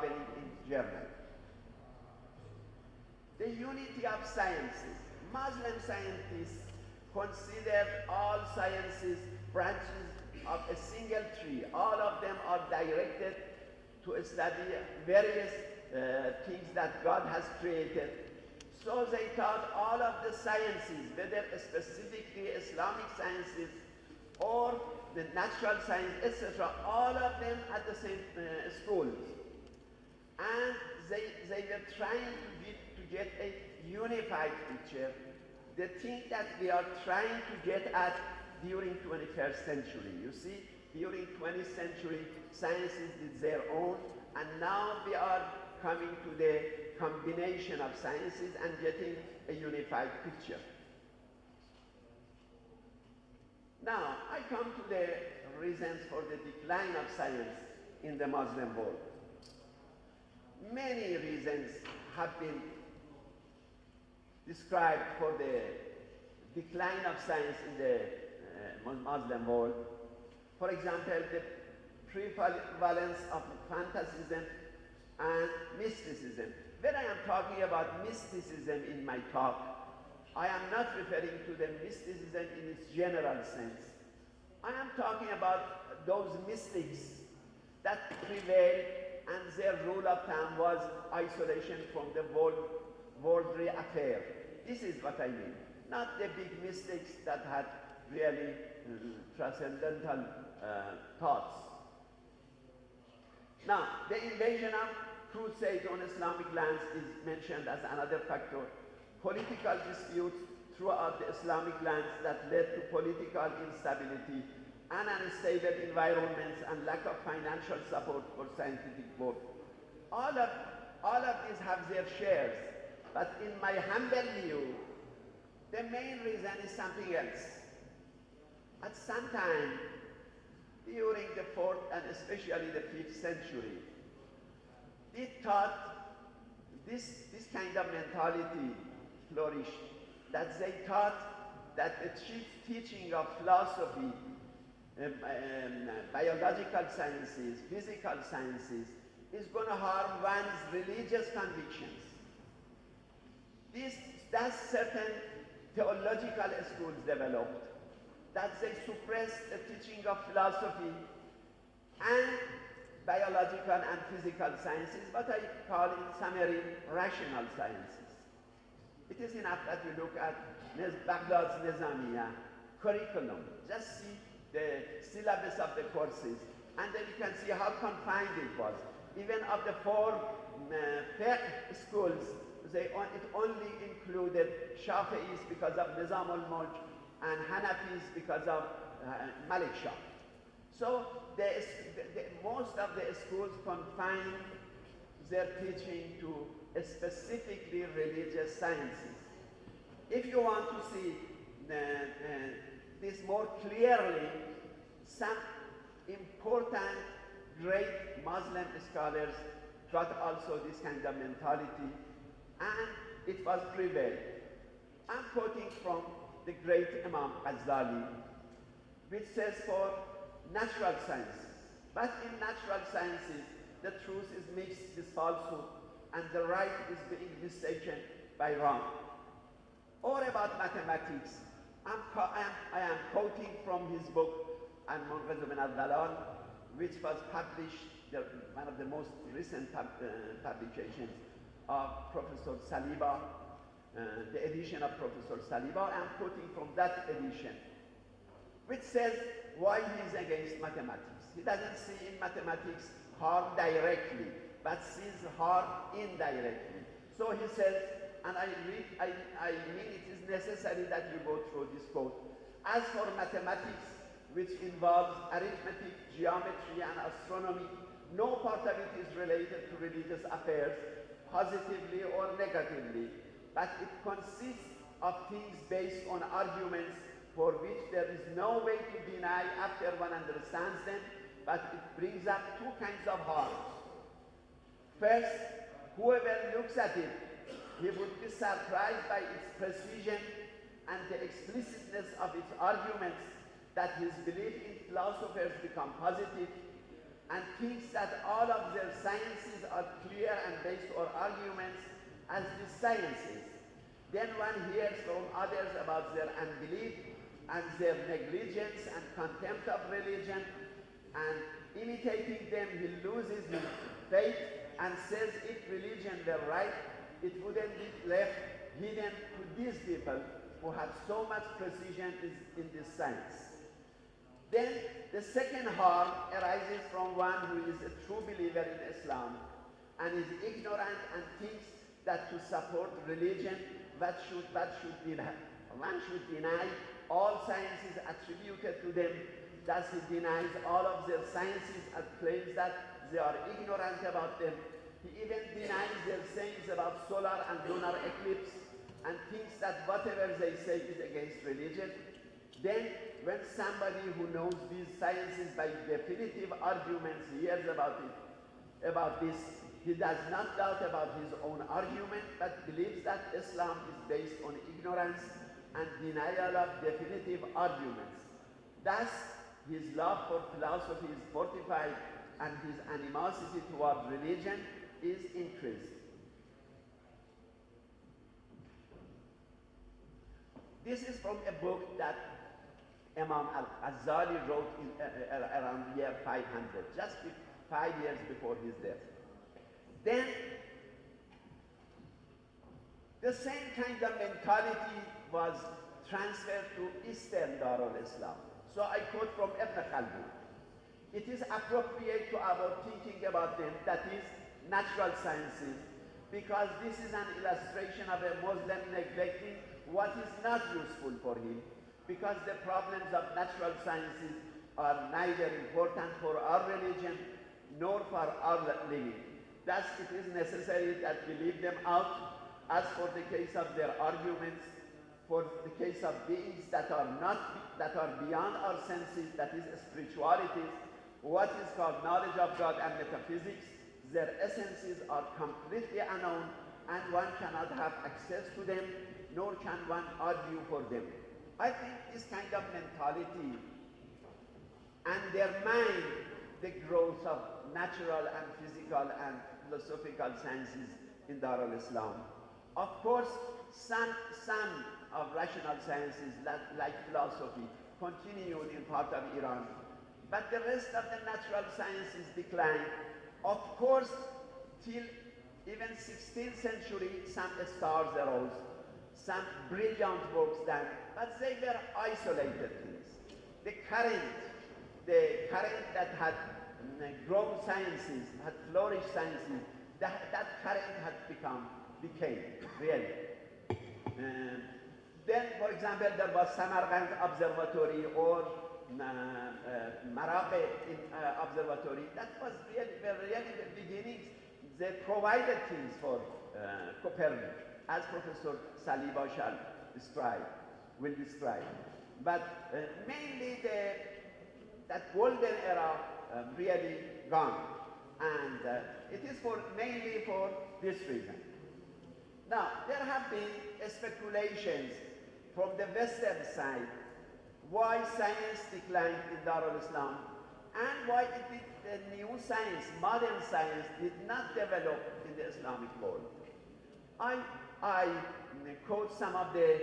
traveling in Germany. The unity of sciences. Muslim scientists consider all sciences branches of a single tree. All of them are directed to study various things that God has created. So they taught all of the sciences, whether specifically Islamic sciences or the natural science, etc., all of them at the same schools. And they were trying to get a unified picture, the thing that we are trying to get at during 21st century. You see, during 20th century, sciences did their own, and now we are coming to the combination of sciences and getting a unified picture. Now, I come to the reasons for the decline of science in the Muslim world. Many reasons have been described for the decline of science in the Muslim world. For example, the prevalence of fanaticism and mysticism. When I am talking about mysticism in my talk, I am not referring to the mysticism in its general sense. I am talking about those mystics that prevailed, and their rule of thumb was isolation from the worldly affair. This is what I mean. Not the big mystics that had really transcendental thoughts. Now, the invasion of crusade on Islamic lands is mentioned as another factor. Political disputes throughout the Islamic lands that led to political instability and unstable environments and lack of financial support for scientific work. All of these have their shares, but in my humble view, the main reason is something else. At some time, during the 4th and especially the 5th century, it taught this kind of mentality flourished, that they thought that the chief teaching of philosophy, biological sciences, physical sciences, is going to harm one's religious convictions. Thus certain theological schools developed, that they suppressed the teaching of philosophy and biological and physical sciences, but I call in summary rational sciences. It is enough that you look at Baghdad's Nizamiya curriculum. Just see the syllabus of the courses, and then you can see how confined it was. Even of the 4 fiqh schools, it only included Shafi'is because of Nizam al-Mulk and Hanafis because of Malik Shah. So most of the schools confined their teaching to specifically religious sciences. If you want to see this more clearly, some important great Muslim scholars got also this kind of mentality, and it was prevailed. I'm quoting from the great Imam Ghazali, which says for natural sciences, but in natural sciences, the truth is mixed with falsehood, and the right is being mistaken by wrong. Or about mathematics, I am quoting from his book, Al-Munqidh min al-Dhalal, which was published, one of the most recent publications of Professor Saliba, the edition of Professor Saliba. I am quoting from that edition, which says why he is against mathematics. He doesn't see in mathematics harm directly, but sees harm indirectly. So he says, and I mean it is necessary that you go through this quote. As for mathematics, which involves arithmetic, geometry, and astronomy, no part of it is related to religious affairs, positively or negatively, but it consists of things based on arguments for which there is no way to deny after one understands them, but it brings up 2 kinds of harm. First, whoever looks at it, he would be surprised by its precision and the explicitness of its arguments, that his belief in philosophers become positive, and thinks that all of their sciences are clear and based on arguments as the sciences. Then one hears from others about their unbelief and their negligence and contempt of religion, and imitating them, he loses his faith and says if religion were right, it wouldn't be left hidden to these people who have so much precision in this science. Then the second harm arises from one who is a true believer in Islam and is ignorant and thinks that to support religion, one should deny all sciences attributed to them. Thus he denies all of their sciences and claims that they are ignorant about them. He even denies their sayings about solar and lunar eclipse and thinks that whatever they say is against religion. Then, when somebody who knows these sciences by definitive arguments hears about this, he does not doubt about his own argument, but believes that Islam is based on ignorance and denial of definitive arguments. Thus, his love for philosophy is fortified and his animosity toward religion is increased. This is from a book that Imam al-Ghazali wrote around year 500, just 5 years before his death. Then, the same kind of mentality was transferred to Eastern Darul Islam. So I quote from Ibn Khaldun. It is appropriate to our thinking about them, that is, natural sciences, because this is an illustration of a Muslim neglecting what is not useful for him, because the problems of natural sciences are neither important for our religion nor for our living. Thus, it is necessary that we leave them out. As for the case of their arguments, for the case of beings that are beyond our senses, that is spiritualities, what is called knowledge of God and metaphysics, their essences are completely unknown, and one cannot have access to them, nor can one argue for them. I think this kind of mentality undermines the growth of natural and physical and philosophical sciences in Darul Islam. Of course, some of rational sciences, like philosophy, continued in part of Iran, but the rest of the natural sciences declined. Of course, till even 16th century, some stars arose, some brilliant works done, but they were isolated things. The current that had grown sciences, had flourished sciences, that current became really. Then, for example, there was Samarkand Observatory or Maraghe Observatory. That was really the beginnings. They provided things for Copernicus, as Professor Saliba will describe. But mainly that golden era really gone. And it is mainly for this reason. Now, there have been speculations from the Western side why science declined in Darul Islam and why the new science, modern science, did not develop in the Islamic world. I quote some of the